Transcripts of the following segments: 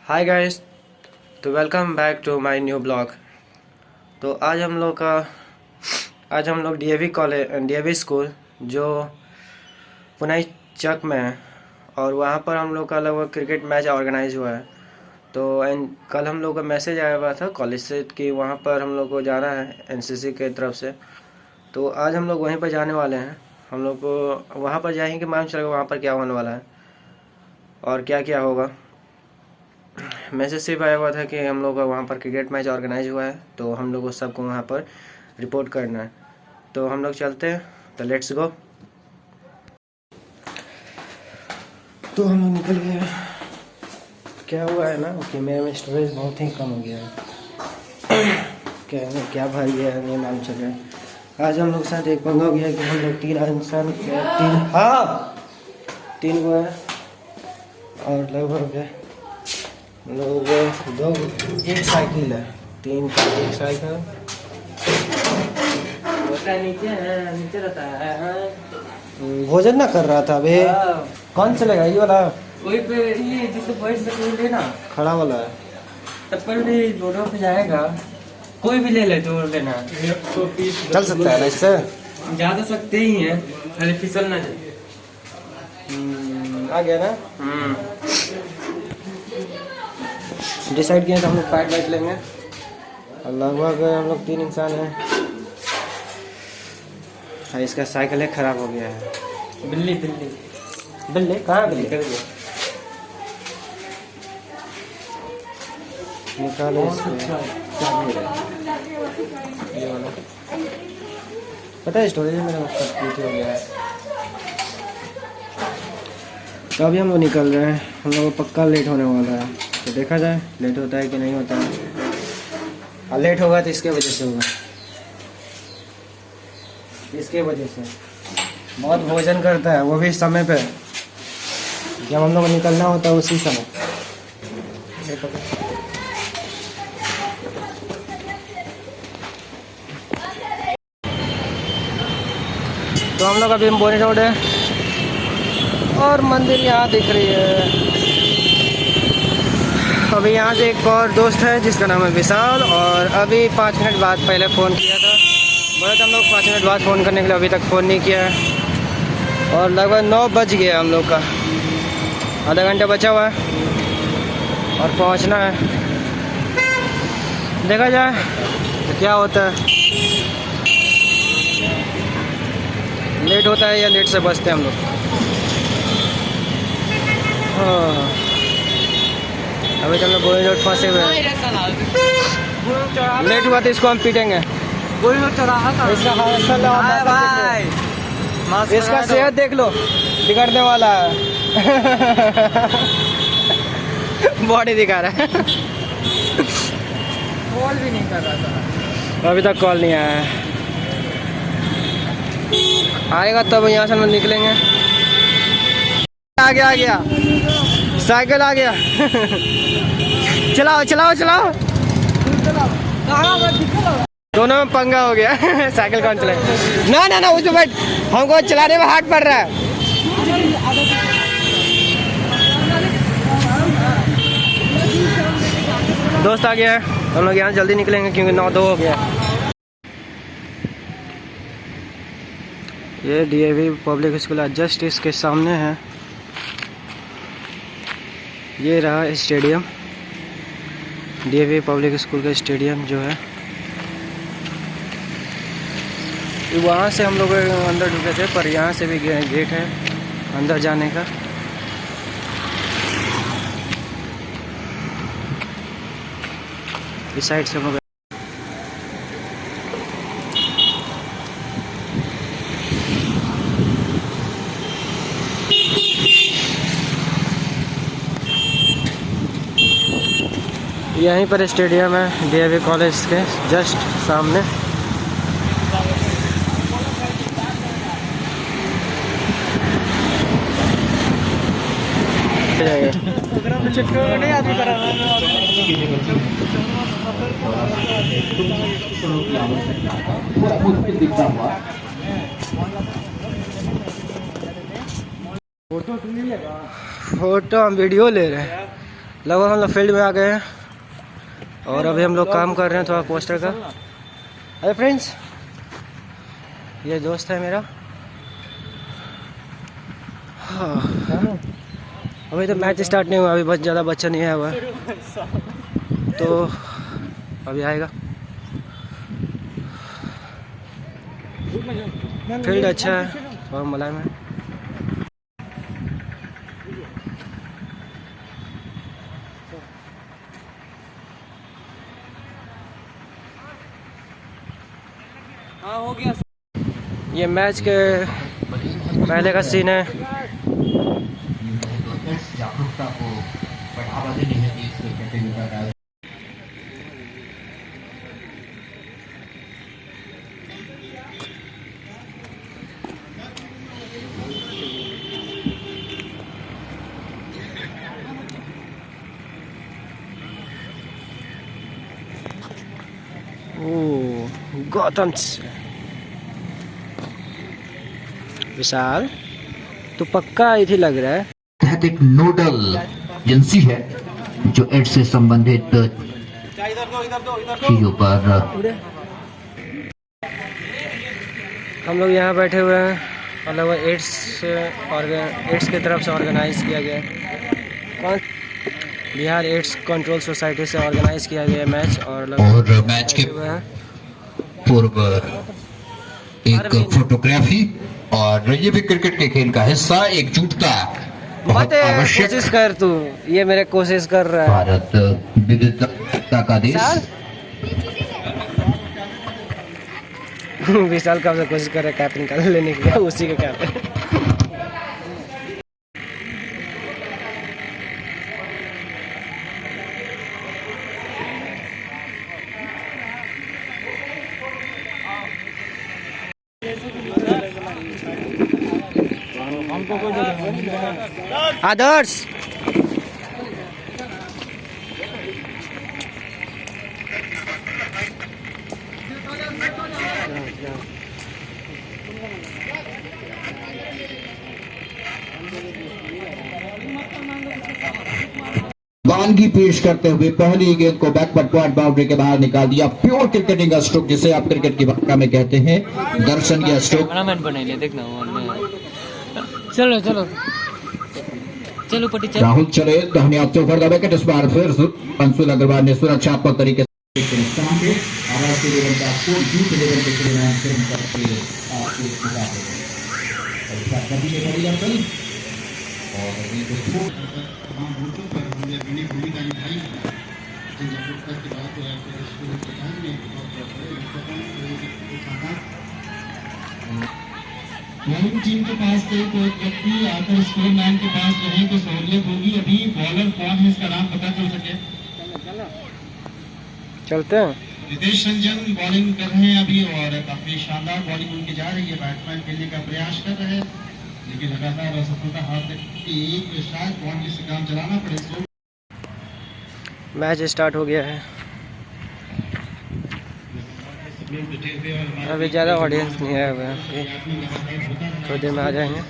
हाय guys, तो welcome back to my new blog. तो आज हम लोग डीएवी स्कूल जो पुणे चक में है, और वहाँ पर हम लोग का लगभग क्रिकेट मैच ऑर्गेनाइज हुआ है। तो कल हम लोग का मैसेज आया हुआ था कॉलेज से कि वहाँ पर हम लोग को जाना है एनसीसी के तरफ से। तो आज हम लोग वहीं पर जाने वाले हैं। हम लोग को वहाँ पर जाएंगे, मालूम चलेगा वहाँ पर क्या होने वाला है और क्या क्या होगा। मैसेज सिर्फ आया हुआ था कि हम लोग का वहाँ पर क्रिकेट मैच ऑर्गेनाइज हुआ है, तो हम लोग को सबको वहाँ पर रिपोर्ट करना है। तो हम लोग चलते हैं, तो लेट्स गो। तो हम लोग निकल गए। क्या हुआ है ना कि मेरे में स्टोरेज बहुत ही कम हो गया है। क्या भर गया है नहीं मालूम चल रहा है। आज हम लोग के साथ एक पंगा हो गया कि हम लोग तीन वो है, और लगभग लोग एक साइकिल है, तीन का एक साइकिल नीचे रहता है। भोजन ना कर रहा था अभी। कौन चलेगा ये वाला? वही पे ये जिससे बैठ सके ना, खड़ा वाला है। तब भी रोडों पे जाएगा, कोई भी ले ले जो लेना। चल सकता है ना इससे? जा तो सकते ही हैं, खाली फिसल ना जाए। आ गया ना। डिसाइड किया तो हम लोग फाइट बैठ लेंगे, और लगभग हम लोग 3 इंसान हैं। इसका साइकिल है खराब हो गया है। बिल्ली कहाँ बिल्ली? निकालो ये वाला। पता है स्टोरेज मेरा कंप्लीट हो गया है। तो अभी हम लोग निकल रहे हैं। हम लोग को पक्का लेट होने वाला है, तो देखा जाए लेट होता है कि नहीं होता है। और लेट होगा तो इसके वजह से होगा, इसके वजह से बहुत भोजन करता है, वो भी समय पे, जब हम लोग को निकलना होता है उसी समय। तो हम लोग अभी बोनी रोड है, और मंदिर यहाँ दिख रही है। अभी यहाँ से एक और दोस्त है जिसका नाम है विशाल, और अभी 5 मिनट बाद पहले फ़ोन किया था। बोले तो हम लोग 5 मिनट बाद फ़ोन करने के लिए, अभी तक फ़ोन नहीं किया है। और लगभग 9 बज गया हम लोग का, आधा घंटा बचा हुआ है और पहुँचना है। देखा जाए तो क्या होता है, लेट होता है या लेट से बचते हैं हम लोग। हाँ, अभी तो हम लोग बोली रोड फंसे हुए हैं। लेट हुआ तो इसको हम पीटेंगे। इसका सेहत देख लो, बिगड़ने वाला है। बॉडी दिखा रहा है। कॉल भी नहीं कर रहा था, अभी तक कॉल नहीं आया है। आएगा तब यहाँ से हम निकलेंगे। आ गया साइकिल आ गया। चलाओ। दोनों में पंगा हो गया। साइकिल कौन चलाए? ना उस पे बैठ, हमको चलाने में हाथ पड़ रहा है। दोस्त आ गया है, हम लोग यहाँ जल्दी निकलेंगे क्योंकि 9:02 हो गया। ये डीएवी पब्लिक स्कूल जस्ट इसके सामने है। ये रहा स्टेडियम, डीएवी पब्लिक स्कूल का स्टेडियम जो है। वहाँ से हम लोग अंदर ढुके थे, पर यहाँ से भी गेट है अंदर जाने का। इस साइड से हम लोग यहीं पर स्टेडियम है डीएवी कॉलेज के जस्ट सामने। फोटो हम वीडियो ले रहे हैं। लगभग हम लोग फील्ड में आ गए हैं और अभी हम लोग काम कर रहे हैं थोड़ा पोस्टर का। अरे फ्रेंड्स, ये दोस्त है मेरा। हाँ, अभी तो मैच स्टार्ट नहीं हुआ, अभी बहुत ज़्यादा बच्चा नहीं आया हुआ, तो अभी आएगा। फील्ड अच्छा है, थोड़ा मुलायम है। हाँ हो गया। ये मैच के पहले का सीन है। जागरूकता को बढ़ावा देने हेतु इस प्रतियोगिता का ओह, गौतम विशाल, तो पक्का इधर लग रहा है। तहत एक नोडल एजेंसी है जो एड्स से संबंधित चीजों पर हम लोग यहाँ बैठे हुए हैं और लगभग एड्स की तरफ से ऑर्गेनाइज किया गया है। कौन? बिहार एड्स कंट्रोल सोसाइटी से ऑर्गेनाइज किया गया मैच। और मैच के पूर्व एक फोटोग्राफी और ये भी क्रिकेट के खेल का हिस्सा, एकजुटता बहुत आवश्यक। कोशिश कर तू, ये मेरे कोशिश कर रहा है। भारत विविधता का देश। विशाल कब से कोशिश कर रहा है कैप निकाल लेने की, उसी के कैप है। आदर्श, वानगी पेश करते हुए पहली गेंद को बैकवर्ड पॉइंट बाउंड्री के बाहर निकाल दिया। प्योर क्रिकेटिंग स्ट्रोक जिसे आप क्रिकेट की भाषा में कहते हैं, दर्शनीय स्ट्रोक। चलो चलो चलो पट्टी चलो। राहुल चले धोनी आप चौकर द विकेट। इस बार फिर अंशुल अग्रवाल ने सुरक्षात्मक तरीके से टीम के पास से कोई व्यक्ति आकर स्कोर मैन के पास रहे तो सहूलियत होगी। अभी बॉलर कौन है इसका नाम पता चल सके। चलते हैं। रितेश रंजन बॉलिंग कर रहे हैं अभी और काफी शानदार बॉलिंग उनकी जा रही है। बैट्समैन खेलने का प्रयास कर रहे हैं लेकिन लगातार असफलता हाथ एक शायद बॉल से काम चलाना पड़े इसको। मैच स्टार्ट हो गया है। अभी ज़्यादा ऑडियंस नहीं आया हुआ है, थोड़ी देर में आ जाएंगे।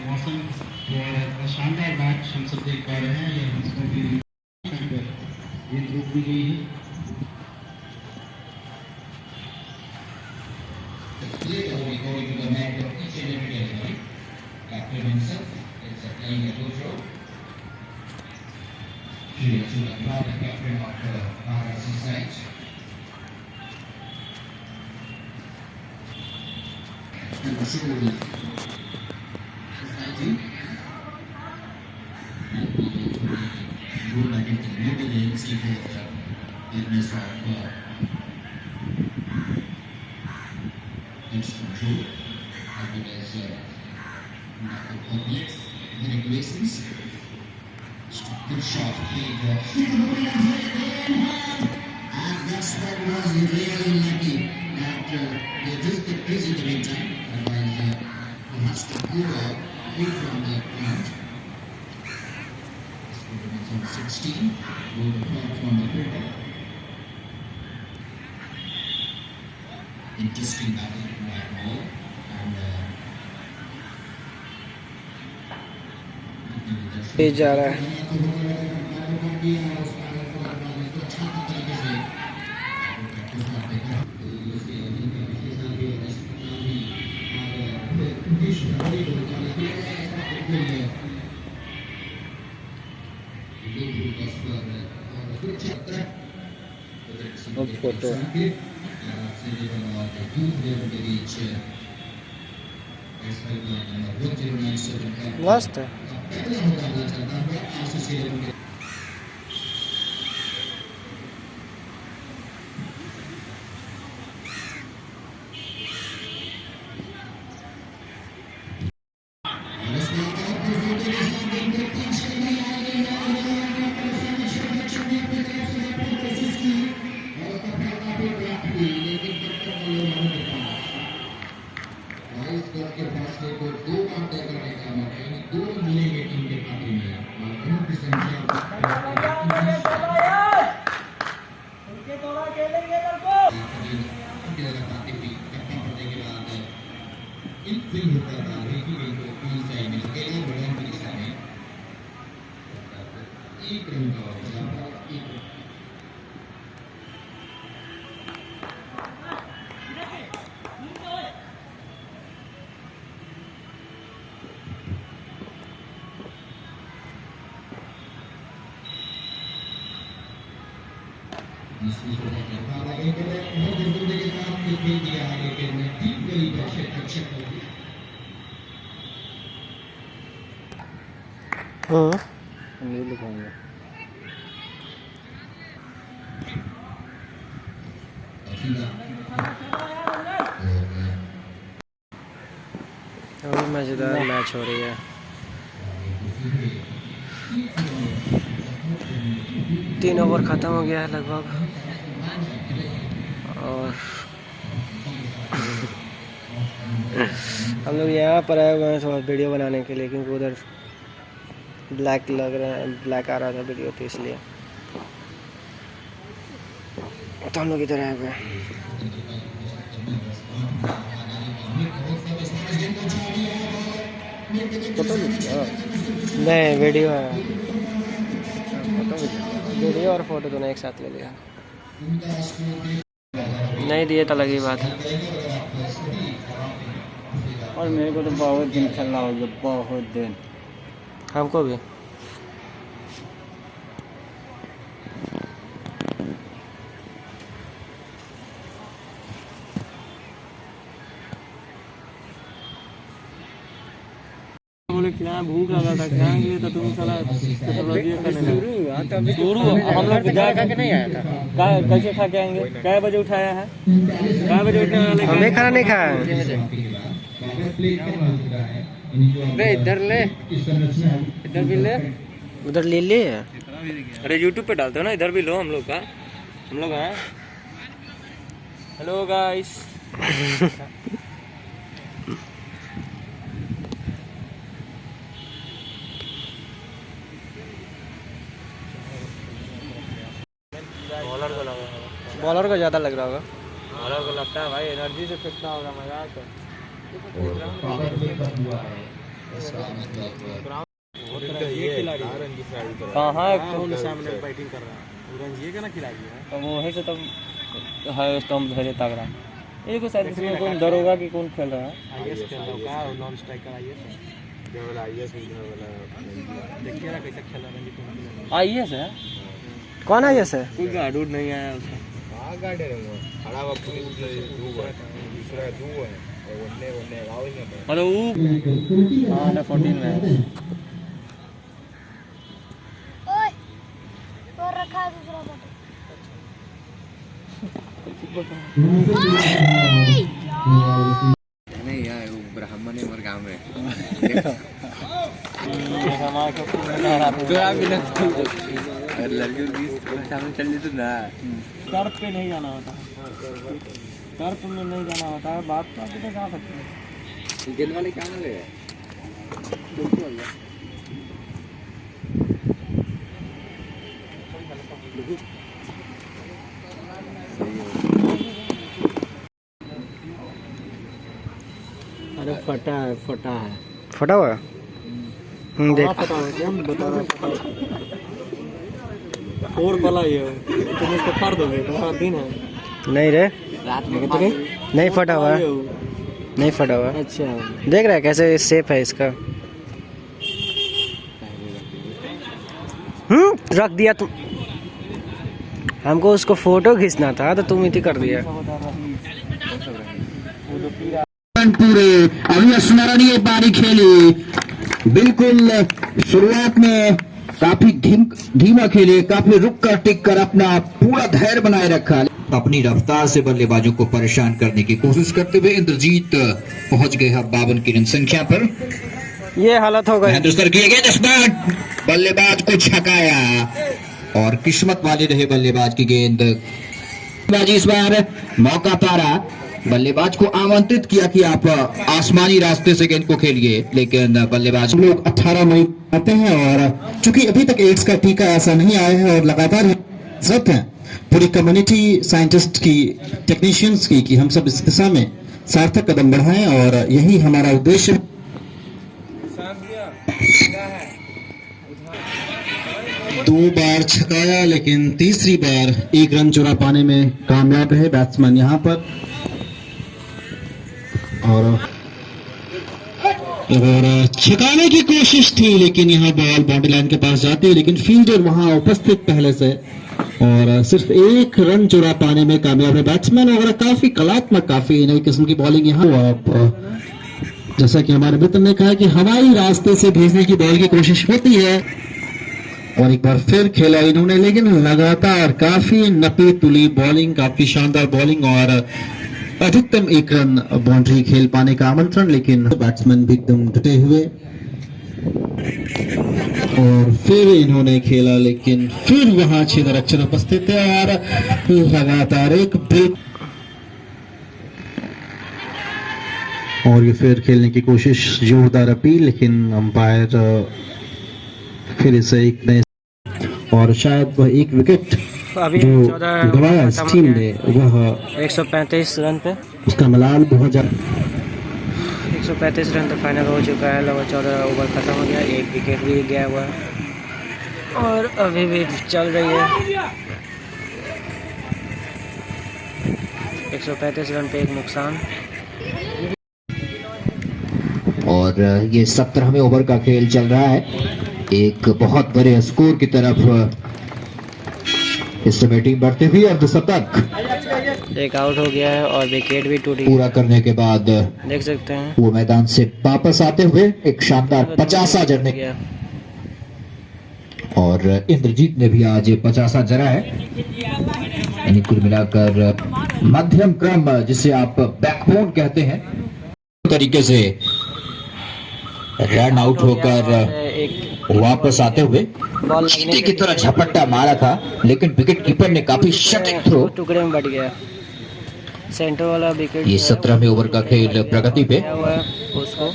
मौसम शानदार मैच हम सब देख पा रहे हैं। ये धूप भी गई है। Good shot, played and that's what was really lucky that they just get busy in the meantime, otherwise he has to go away from the ground. From 16, go the point from the cricket. Interesting batting by ball and तेज जा रहा है। अब photo मस्त है। ये लिखाएंगे। अभी मजेदार match हो रही है। तीन ओवर ख़त्म हो गया है लगभग, और हम लोग यहाँ पर आए हुए हैं थोड़ा वीडियो बनाने के लिए, क्योंकि उधर ब्लैक लग रहा है, ब्लैक आ रहा था वीडियो, तो इसलिए तो हम लोग इधर आए हुए हैं। नहीं, वीडियो है, वीडियो और फोटो दोनों एक साथ ले लिया। नहीं दिए तो लगी बात है। और मेरे को तो बहुत दिन खेलना हो गया, बहुत दिन। हमको भी। बोले क्या भूख लगा था, क्या लिए तो तुम साला शुरू हम लोग जा खा के नहीं आया था। कैसे खा के आएंगे? क्या बजे उठाया है? क्या बजे उठने वाले? हमें खाना नहीं खाया। इधर ले, इधर भी ले, उधर ले ले। अरे YouTube पे डालते हो ना, इधर भी लो। हम लोग का, हम लोग हैं। Hello guys. बॉलर को ज़्यादा लग रहा होगा। बॉलर को लगता है भाई, एनर्जी से फेंकना होगा, मजा आता है। कहाँ सामने बैटिंग कर रहा है, रंजीए का ना खिलाड़ी है, तो वो है से तब है स्टंप भेजे तगड़ा। ये को शायद इसमें कौन दरोगा की कौन खेल रहा है? आईएएस खेल रहा है, का नॉन स्ट्राइकर आईएएस है। केवल आईएएस वाला देखिए ना कैसे खेल रहा है। आईएएस है? कौन है जैसे? कोई गार्ड नहीं आया उसका। हां गार्ड है वो खड़ा हुआ पुलिस दूसरा दो है और वन्ने गाँव ही में। अरे वो हां ना 14 में ओए और रखा है दूसरा नहीं यार वो ब्राह्मण है हमारे गांव में। हमारे को तो आप बिना लड़कियों की सामने चलने तो ना कर्प पे नहीं जाना होता, कर्प में नहीं जाना होता है। बात तो आप तो जा सकते हैं। गेंद वाले क्या ना ले अरे फटा है, फटा है। फटा हुआ है? देख कौन बता रहा है? और भला ये तुम इसको फाड़ दोगे, तुम्हारा दिन है। नहीं रे, रात में तो नहीं फटा हुआ है, नहीं फटा हुआ है। अच्छा देख रहा है कैसे शेप है इसका। रख दिया तुम, हमको उसको फोटो खींचना था तो तुम इतनी कर दिया। पूरे अभी स्मरणीय पारी खेली, बिल्कुल शुरुआत में काफी धीमा खेले, काफी रुक कर टिक कर अपना पूरा धैर्य बनाए रखा। अपनी रफ्तार से बल्लेबाजों को परेशान करने की कोशिश करते हुए इंद्रजीत पहुंच गए हैं 52 की रन संख्या पर। ये हालत हो गई। हिंदुस्तान किए गए दस्तान, बल्लेबाज को छकाया और किस्मत वाले रहे बल्लेबाज की गेंद। बाजी इस बार मौका पारा, बल्लेबाज को आमंत्रित किया कि आप आसमानी रास्ते से गेंद को खेलिए, लेकिन बल्लेबाज लोग 18 मई आते हैं और चूंकि अभी तक एड्स का टीका ऐसा नहीं आया है और लगातार जरूरत है पूरी कम्युनिटी साइंटिस्ट की, टेक्नीशियंस की कि हम सब इस दिशा में सार्थक कदम बढ़ाएं और यही हमारा उद्देश्य। 2 बार छकाया लेकिन तीसरी बार 1 रन चुरा पाने में कामयाब रहे बैट्समैन यहां पर। और छकाने की कोशिश थी लेकिन यहाँ बॉल बाउंड्री लाइन के पास जाती है, लेकिन फील्डर वहां उपस्थित पहले से और सिर्फ 1 रन चुरा पाने में कामयाब है बैट्समैन। और काफी कलात्मक, काफी नई किस्म की बॉलिंग यहाँ। आप जैसा कि हमारे मित्र ने कहा कि हवाई रास्ते से भेजने की बॉल की कोशिश होती है और एक बार फिर खेला इन्होंने, लेकिन लगातार काफी नपी तुली बॉलिंग, काफी शानदार बॉलिंग और अधिकतम 1 रन बाउंड्री खेल पाने का आमंत्रण। लेकिन बैट्समैन भी एकदम डटे हुए और फिर इन्होंने खेला, लेकिन फिर वहां क्षेत्ररक्षक उपस्थित है और लगातार एक ब्रेक और ये फिर खेलने की कोशिश, जोरदार अपील, लेकिन अंपायर फिर इसे एक नए और शायद वह 1 विकेट अभी जो गवाया इस टीम ने वह 135 रन पे, उसका मलाल बहुत ज्यादा। 135 रन तो फाइनल हो चुका है। लगभग 14 ओवर खत्म हो गया, 1 विकेट भी गया हुआ है और अभी भी चल रही है। 135 रन पे 1 नुकसान। और ये 17वें ओवर का खेल चल रहा है, एक बहुत बड़े स्कोर की तरफ इस समय टीम बढ़ती हुई। अर्धशतक, एक आउट हो गया है और विकेट भी टूटी। पूरा करने के बाद देख सकते हैं वो मैदान से वापस आते हुए एक शानदार 50 जड़ने गया और इंद्रजीत ने भी आज 50 जड़ा है। यानी कुल मिलाकर मध्यम क्रम, जिसे आप बैकबोन कहते हैं, तरीके से रन आउट होकर वापस आते हुए चीते की तरह झपट्टा मारा था, लेकिन विकेट कीपर ने काफी सटीक थ्रो, टुकड़े में बढ़ गया। सेंटर वाला विकेट। ये 17वें ओवर का खेल प्रगति पे। उसको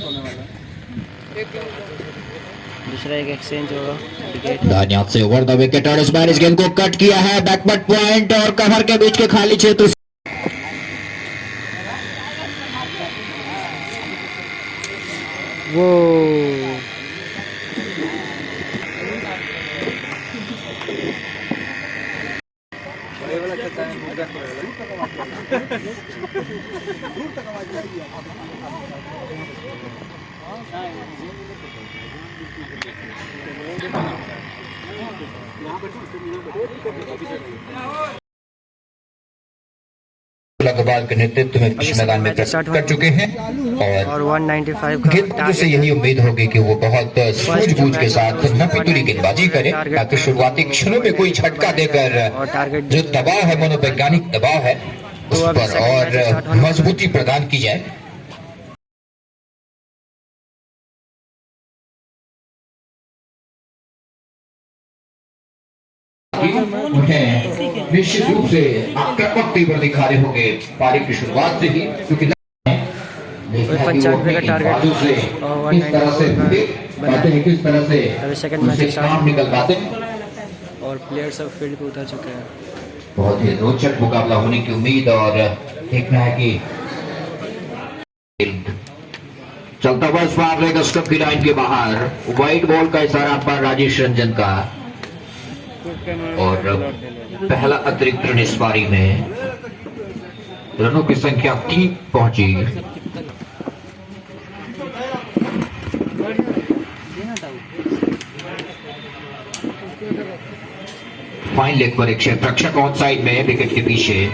दूसरा एक एक्सचेंज होगा विकेट। दानियात से ओवर द विकेट और इस बार इस गेंद को कट किया है, बैकवर्ड पॉइंट और कवर के बीच के खाली क्षेत्र। वो अग्रवाल के नेतृत्व में पिच मैदान में कर चुके हैं और 195 का गेंदबाजों से यही उम्मीद होगी कि वो बहुत सूझबूझ के साथ नपीतुली गेंदबाजी करें, ताकि शुरुआती क्षणों में कोई झटका देकर जो दबाव है, मनोवैज्ञानिक दबाव है, उस पर और मजबूती प्रदान की जाए। उन्हें निश्चित रूप से आक्रामक तीव्र दिखा रहे होंगे पारी की शुरुआत से ही, क्योंकि 95 का टारगेट और इस तरह से बातें हैं, किस तरह से अभी सेकंड मैच स्टार्ट निकल पाते हैं और प्लेयर सब फील्ड पे उतर चुके हैं। बहुत ही रोचक मुकाबला होने की उम्मीद और देखना है कि चलता हुआ स्वार लेग स्टंप की लाइन के बाहर, वाइड बॉल का इशारा पर राजेश रंजन का, और पहला अतिरिक्त रन इस पारी में। रनों की संख्या 3 पहुंची। फाइन लेग पर एक क्षेत्र रक्षक ऑन साइड में विकेट के पीछे,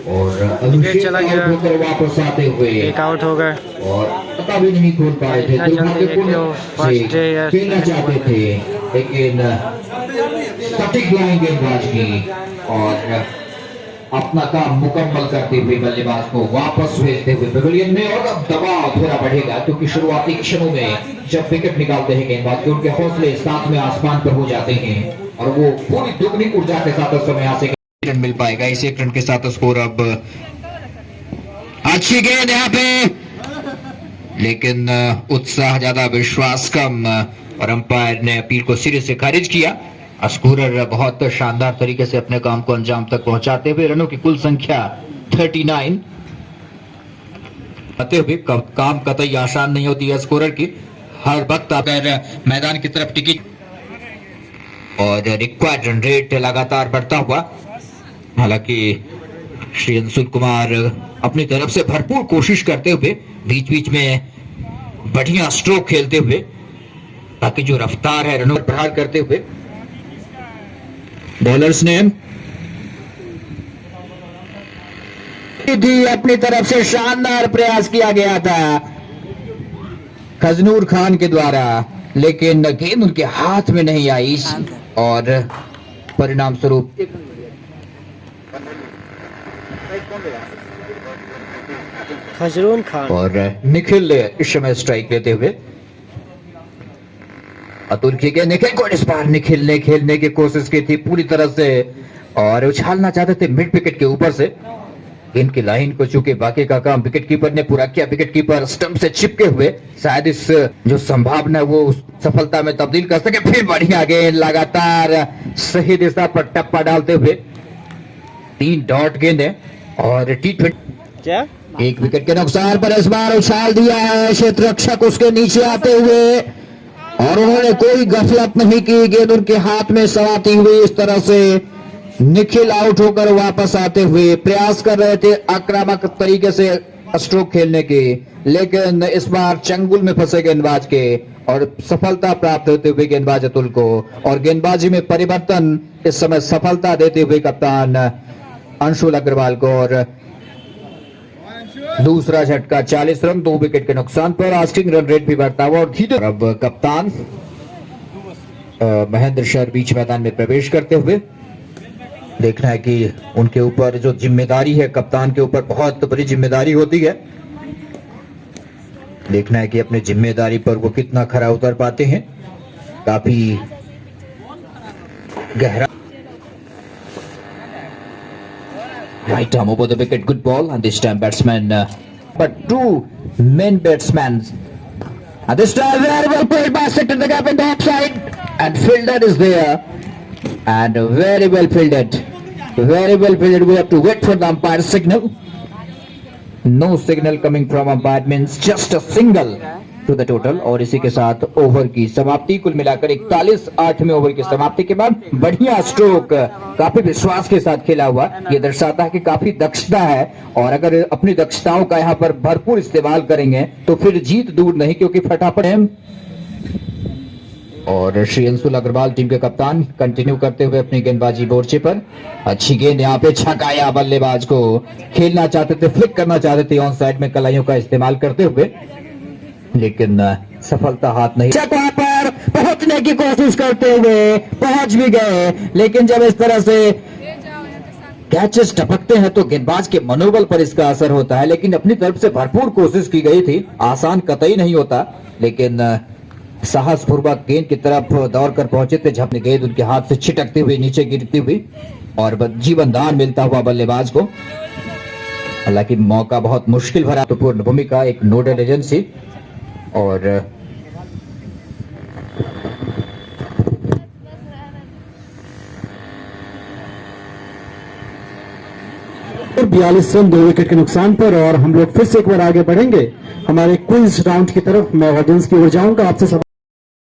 और विकेट चला गया, वापस आते हुए एक आउट हो गए और पता भी नहीं खोल पाए थे। दुर्भाग्यपूर्ण से खेलना चाहते थे लेकिन सटीक लाइन गेंदबाज की, और अपना काम मुकम्मल करते हुए बल्लेबाज को वापस भेजते हुए पेविलियन में। और अब दबाव थोड़ा बढ़ेगा क्योंकि शुरुआती क्षणों में जब विकेट निकालते हैं गेंदबाज, उनके हौसले साथ में आसमान पर हो जाते हैं और वो पूरी दुगनी ऊर्जा के साथ उस समय यहाँ से रन मिल पाएगा। इस 1 रन के साथ स्कोर अब, अच्छी गेंद यहाँ पे, लेकिन उत्साह ज्यादा विश्वास कम, और अंपायर ने अपील को सिरे से खारिज किया। स्कोरर बहुत शानदार तरीके से अपने काम को अंजाम तक पहुंचाते हुए रनों की कुल संख्या 39 आते हुए। काम कतई आसान नहीं होती है स्कोरर की, हर वक्त अगर मैदान की तरफ टिकी, और रिक्वायर्ड रन रेट लगातार बढ़ता हुआ। हालांकि श्री अंशुल कुमार अपनी तरफ से भरपूर कोशिश करते हुए, बीच बीच में बढ़िया स्ट्रोक खेलते हुए, ताकि जो रफ्तार है रनों प्रहार करते हुए। बॉलर्स ने अपनी तरफ से शानदार प्रयास किया गया था खजनूर खान के द्वारा, लेकिन गेंद उनके हाथ में नहीं आई, और परिणाम स्वरूप खजरून खान और निखिल इस समय स्ट्राइक लेते हुए। अतुल की गेंद, निखिल को इस बार निखिल ने खेलने की कोशिश की थी पूरी तरह से, और उछालना चाहते थे मिड विकेट के ऊपर से गेंद की लाइन को, चूंकि बाकी का काम विकेट कीपर ने पूरा किया। विकेट कीपर स्टंप से चिपके हुए शायद इस जो संभावना है वो सफलता में तब्दील कर सके। फिर बढ़िया गेंद, लगातार सही दिशा पर टप्पा डालते हुए 3 डॉट गेंद है, और T20 क्या 1 विकेट के नुकसान पर इस बार उछाल दिया है क्षेत्र रक्षक उसके नीचे आते हुए, और उन्होंने कोई गफलत नहीं की, गेंद उनके हाथ में सवाती हुई। इस तरह से निखिल आउट होकर वापस आते हुए प्रयास कर रहे थे आक्रामक तरीके से स्ट्रोक खेलने की, लेकिन इस बार चंगुल में फंसे गेंदबाज के, और सफलता प्राप्त होते हुए गेंदबाज अतुल को, और गेंदबाजी में परिवर्तन इस समय सफलता देते हुए कप्तान अंशुल अग्रवाल को। और दूसरा झटका 40 रन 2 विकेट के नुकसान पर, आस्टिंग रन रेट भी बढ़ता हुआ। और धीरे अब कप्तान महेंद्र शर बीच मैदान में प्रवेश करते हुए, देखना है कि उनके ऊपर जो जिम्मेदारी है, कप्तान के ऊपर बहुत बड़ी जिम्मेदारी होती है, देखना है कि अपनी जिम्मेदारी पर वो कितना खरा उतर पाते हैं। काफी गहरा right arm over the wicket, good ball, and this time batsman, but 2 men batsmen, and this time very well played by set in the gap in the offside, and fielder is there, and very well fielded, we have to wait for the umpire's signal. No signal coming from umpire means just a single to the total, और इसी के साथ over की समाप्ति। कुल मिलाकर 41 8वें over की समाप्ति के बाद बढ़िया स्ट्रोक, काफी विश्वास के साथ खेला हुआ, ये दर्शाता है कि काफी दक्षता है, और अगर अपनी दक्षताओं का यहाँ पर भरपूर इस्तेमाल करेंगे तो फिर जीत दूर नहीं, क्योंकि फटाफट है। और श्री अंशुल अग्रवाल टीम के कप्तान कंटिन्यू करते हुए अपनी गेंदबाजी मोर्चे पर। अच्छी गेंद यहाँ पे छकाया, बल्लेबाज को खेलना चाहते थे, फ्लिक करना चाहते थे ऑन साइड में कलाइयों का इस्तेमाल करते हुए, लेकिन सफलता हाथ नहीं। वहां पर पहुंचने की कोशिश करते हुए पहुंच भी गए, लेकिन जब इस तरह से कैचेस टपकते हैं तो गेंदबाज के मनोबल पर इसका असर होता है, लेकिन अपनी तरफ से भरपूर कोशिश की गई थी, आसान कतई नहीं होता, लेकिन साहसपूर्वक गेंद की तरफ दौड़कर पहुंचे थे। झपने गेंद उनके हाथ से छिटकते हुए नीचे गिरती हुई, और जीवन दान मिलता हुआ बल्लेबाज को। हालांकि मौका बहुत मुश्किल भरा, तो पूर्ण भूमिका एक नोडल एजेंसी, और और 42 रन 2 विकेट के नुकसान पर। और हम लोग फिर से एक बार आगे बढ़ेंगे हमारे क्विज राउंड की तरफ। मैं ऑडियंस की ओर जाऊंगा, आपसे सवाल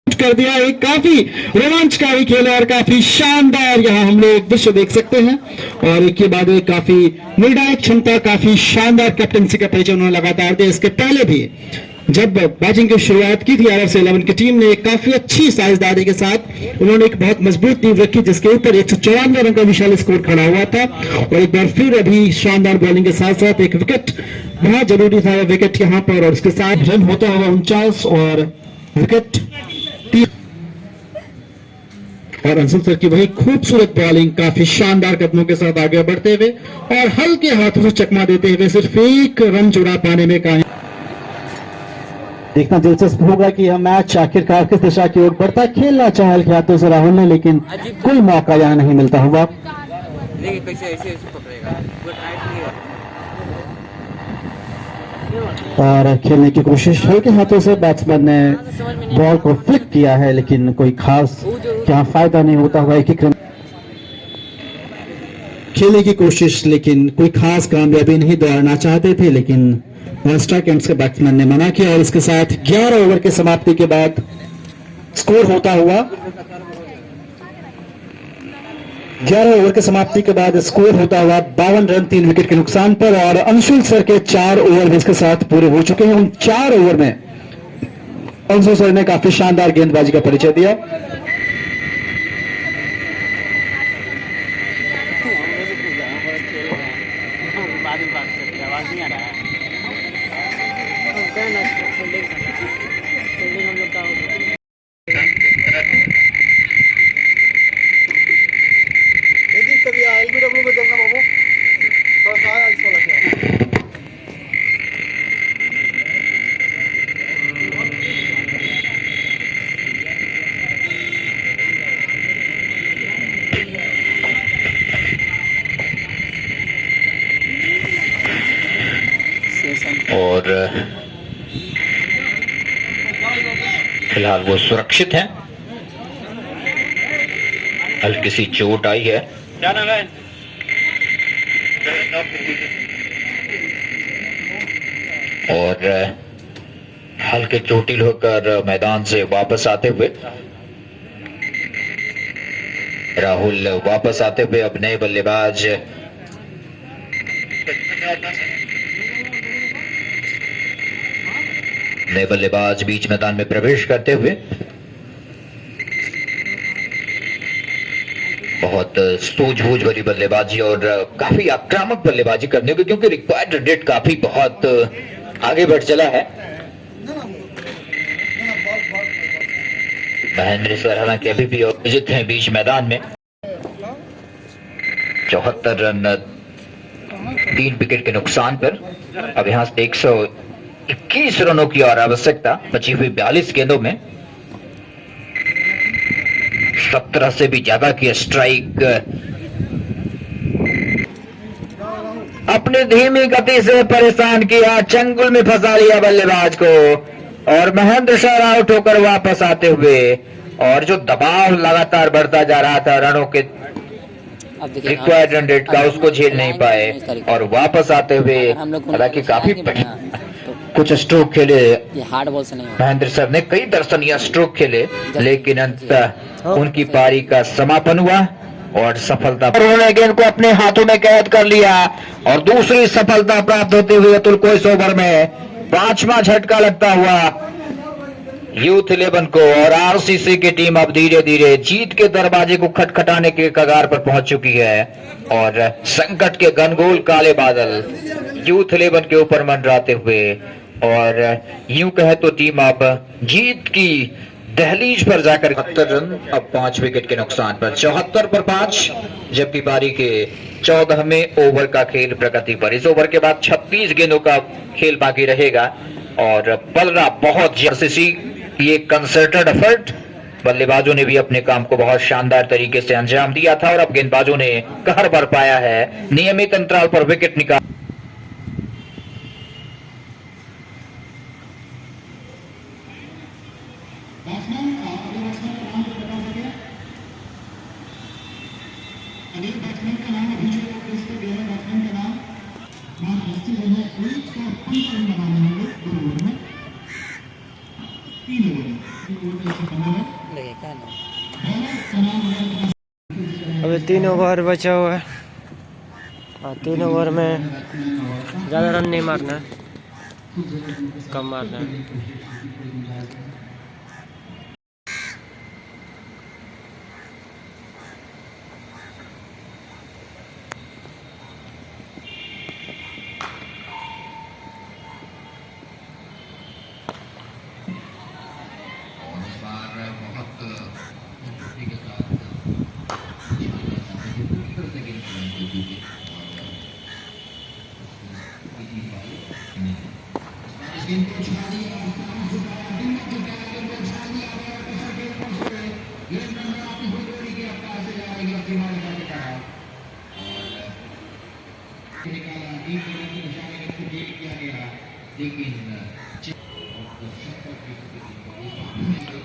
कर दिया। एक काफी रोमांचकारी खेल है और काफी शानदार यहाँ हम लोग दृश्य देख सकते हैं। और एक के बाद एक काफी निर्णायक क्षमता, काफी शानदार कैप्टनसी का परिचय उन्होंने लगातार दिया। इसके पहले भी जब बैटिंग की शुरुआत की थी RS11 की टीम ने, काफी अच्छी साझेदारी के साथ उन्होंने एक बहुत मजबूत टीम रखी जिसके ऊपर 194 रन का विशाल स्कोर खड़ा हुआ था। और एक बार फिर अभी शानदार बॉलिंग के साथ साथ एक विकेट बहुत जरूरी था, विकेट यहाँ पर। और उसके साथ रन होता हुआ 49 और विकेट। और अंशुल सर की वही खूबसूरत बॉलिंग, काफी शानदार कदमों के साथ आगे बढ़ते हुए और हल्के हाथों से चकमा देते हुए सिर्फ एक रन चुरा पाने में कामयाब। देखना दिलचस्प होगा कि यह मैच आखिरकार किस दिशा की ओर बढ़ता। खेलना चाहे हल्के हाथों से राहुल ने, लेकिन कोई मौका यहाँ नहीं मिलता हुआ। देखिए कैसे ऐसे पकड़ेगा, वो टाइट नहीं है। और खेलने की कोशिश हल्के हाथों से बैट्समैन ने बॉल को फ्लिक किया है, लेकिन कोई खास क्या फायदा नहीं होता हुआ। एक रन खेलने की कोशिश, लेकिन कोई खास कामयाबी नहीं दिलाना चाहते थे, लेकिन स्ट्राइक एंड से बैट्समैन ने मना किया। और इसके साथ 11 ओवर के समाप्ति के बाद स्कोर होता हुआ 11 ओवर के समाप्ति के बाद स्कोर होता हुआ 52 रन 3 विकेट के नुकसान पर। और अंशुल सर के 4 ओवर इसके साथ पूरे हो चुके हैं। उन 4 ओवर में अंशुल सर ने काफी शानदार गेंदबाजी का परिचय दिया। LBW में देखना बाबू, थोड़ा सा ऐसा लग रहा है। और फिलहाल वो सुरक्षित हैं, हल्की सी चोट आई है। और हल्के चोटिल होकर मैदान से वापस आते हुए राहुल वापस आते हुए अब नए बल्लेबाज बीच मैदान में प्रवेश करते हुए बहुत सूझबूझ भरी बल्लेबाजी और काफी आक्रामक बल्लेबाजी करने को, क्योंकि रिक्वायर्ड रेट काफी बहुत आगे बढ़ चला है। महेंद्र सर हालांकि अभी भी विजित हैं बीच मैदान में। 74 रन 3 विकेट के नुकसान पर। अब यहां से 121 रनों की और आवश्यकता बची हुई 42 गेंदों में। 17 से भी ज्यादा की स्ट्राइक अपनी धीमी गति से परेशान किया, चंगुल में फंसा लिया बल्लेबाज को। और महेंद्र सर आउट होकर वापस आते हुए, और जो दबाव लगातार बढ़ता जा रहा था रनों के रिक्वायर्ड रन रेट का, उसको झेल नहीं पाए और वापस आते हुए हालांकि काफी कुछ स्ट्रोक खेले हार्ड बॉल से नहीं महेंद्र सर ने, कई दर्शनीय स्ट्रोक खेले, लेकिन अंततः उनकी पारी का समापन हुआ और सफलता उन्होंने गेंद को अपने हाथों में कैद कर लिया। और दूसरी सफलता प्राप्त होते हुए अतुल को इस ओवर में 5वां झटका लगता हुआ यूथ 11 को। और RCC की टीम अब धीरे धीरे जीत के दरवाजे को खटखटाने के कगार पर पहुंच चुकी है। और संकट के घनघोर काले बादल यूथ 11 के ऊपर मंडराते हुए, और यूं कहे तो टीम अब जीत की दहलीज पर जाकर 71 रन अब 5 विकेट के नुकसान पर, 74 पर 5, जबकि पारी के 14वें ओवर का खेल प्रगति पर। इस ओवर के बाद 36 गेंदों का खेल बाकी रहेगा और पल रहा बहुत RCC की एक कंसर्टेड एफर्ट। बल्लेबाजों ने भी अपने काम को बहुत शानदार तरीके से अंजाम दिया था और अब गेंदबाजों ने कहर बरपाया है, नियमित अंतराल पर विकेट निकाल। अगले बैट्समैन का नाम अभी जो बैट्समैन का नाम अभी 3 ओवर बचा हुआ है और 3 ओवर में ज़्यादा रन नहीं मारना है, कम मारना है।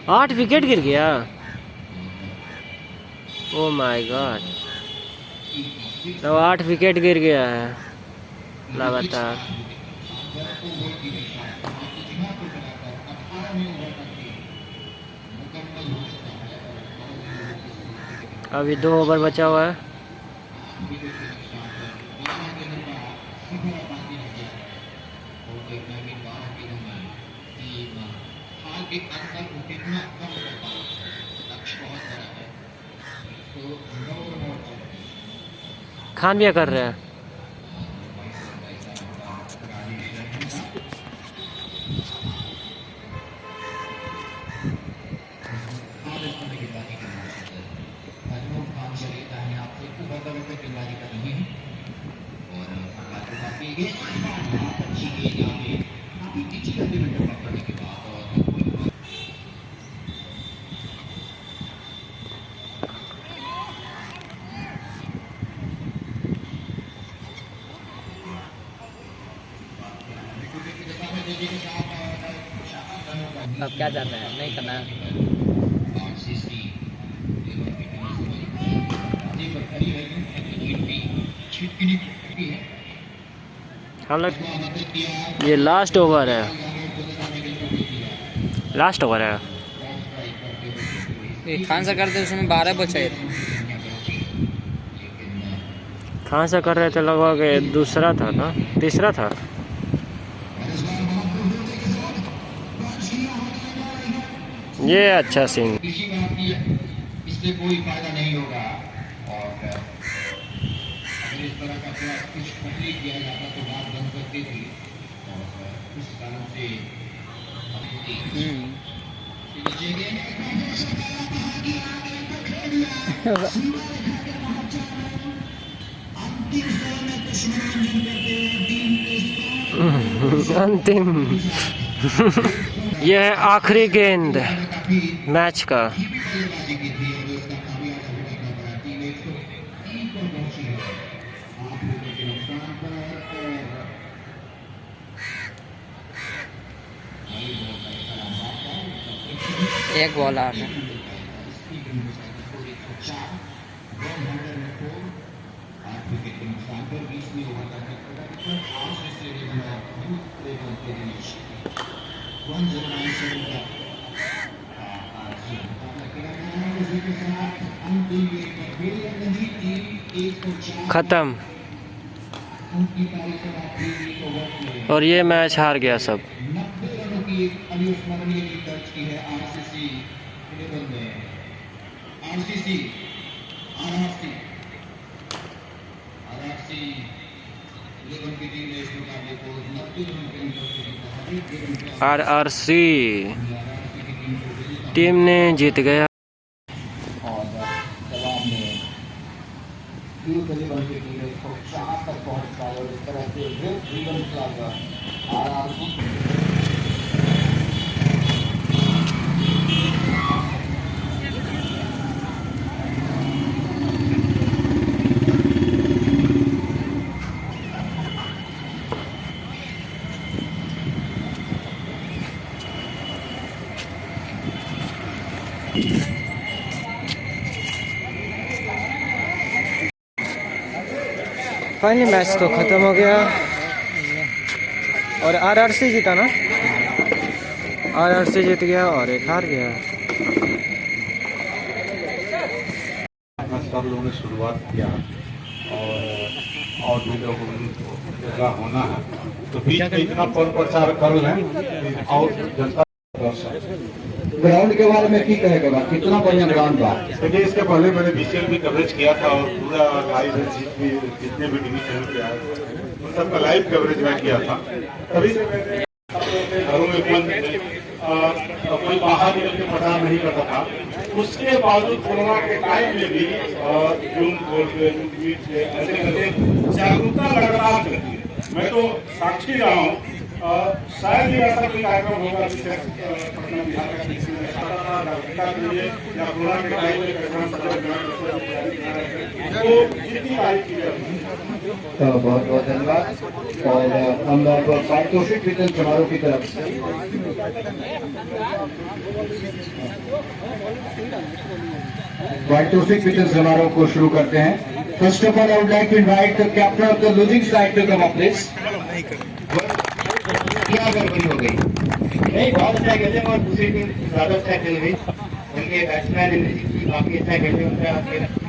आठ विकेट गिर गया। ओ माय गॉड, तो 8 विकेट गिर गया है लगातार। अभी 2 ओवर बचा हुआ है। खान भी कर रहे हैं। अब क्या जाना है, नहीं करना है। हम लोग ये लास्ट ओवर है, लास्ट ओवर है। खान से करते उसमें 12 बचे थे। खान से कर रहे थे लगभग दूसरा था ना, तीसरा था। ये अच्छा सीन। कृषि भारती है, इससे कोई फायदा नहीं होगा। और अगर इस तरह का प्रयास कुछ पहले किया जाता तो बात बन सकती थी। और उस कारण से अंतिम यह है आखिरी गेंद मैच का। एक बॉल आ रहा है। खत्म। और ये मैच हार गया सब। RRC टीम ने जीत गया। और जवाब में बल की टीम 104 तक पहुंच पाई और इस तरह से red ribbon club RRC finally match तो खत्म हो गया। और आरआरसी जीता ना, आरआरसी जीत गया और एक हार गया। सब लोगों ने शुरुआत किया और भी लोगों का होना है, तो बीच में इतना प्रचार कर लें और जनता। ग्राउंड के बारे में की कहेगा, कितना बढ़िया ग्राउंड था। देखिए, इसके पहले मैंने बीसीएल भी कवरेज किया था और पूरा लाइव जितने भी डिवीजन पे आए उन सबका लाइव कवरेज मैं किया था। तभी घरों में कोई बाहर निकल के प्रचार नहीं करता था। उसके बावजूद कोरोना के टाइम में भी जूम ऐसे जागरूकता लगातार करती है। मैं तो साक्षी रहा हूँ, शायद ही ऐसा कोई कार्यक्रम होगा जिससे पटना बिहार का जागरूकता के लिए या कोरोना के टाइम में जितनी तारीफ की जाती है। तो बहुत बहुत धन्यवाद। और हम लोग पारितोषिक वितरण समारोह की तरफ से पारितोषिक वितरण समारोह को शुरू करते हैं। First of all I would like to invite the captain of the losing side to come up please. क्या गड़बड़ी हो गई? नहीं, बहुत अच्छा खेले और दूसरी टीम ज्यादा अच्छा खेल गई। उनके बैट्समैन काफी अच्छा खेले, उनका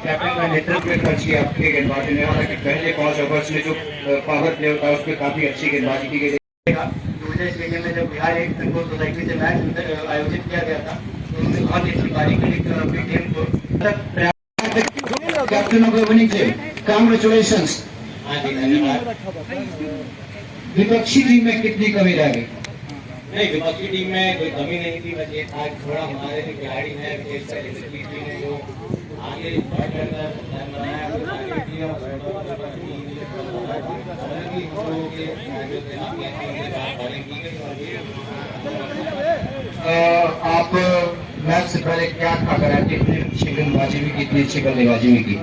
कैप्टन का नेतृत्व खर्च किया आपके गेंदबाजी ने। हालांकि पहले 5 ओवर्स में जो पावर प्ले होता है उसमें काफी अच्छी गेंदबाजी की गई। दूसरे स्टेडियम में जब बिहार एक फुटबॉल सोसाइटी से मैच आयोजित किया गया था तो उन्होंने बहुत अच्छी बारी की और अपनी टीम को captain of the winning team, congratulations. हाँ जी, धन्यवाद। विपक्षी टीम में कितनी कमी रह गई? नहीं, विपक्षी टीम में कोई कमी नहीं थी, बस ये था थोड़ा हमारे जो खिलाड़ी हैं विशेषकर टीम ने जो आगे बढ़ कर आप मैच से पहले क्या था करा, कितनी अच्छी गेंदबाजी भी की, कितनी अच्छी बल्लेबाजी भी की?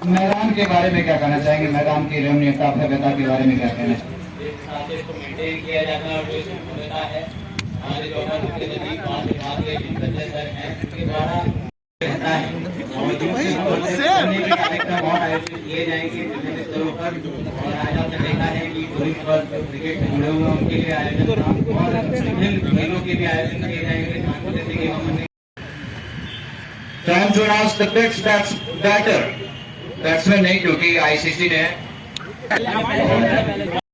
मैदान के बारे में क्या कहना चाहेंगे? मैदान की रमणीयता भव्यता के बारे में क्या कहना चाहेंगे? मेंटेन किया जाता है और जो होता है हमारे जो के नजदीक 5 विभाग के के द्वारा रहता है और कार्यक्रम और आयोजित किए जाएंगे विभिन्न स्तरों पर। और आज आपने देखा है कि पुलिस पर क्रिकेट से जुड़े हुए उनके लिए आयोजन और विभिन्न खेलों के भी आयोजन किए जाएंगे। Time to announce the best batter, batsman नहीं क्योंकि आईसीसी ने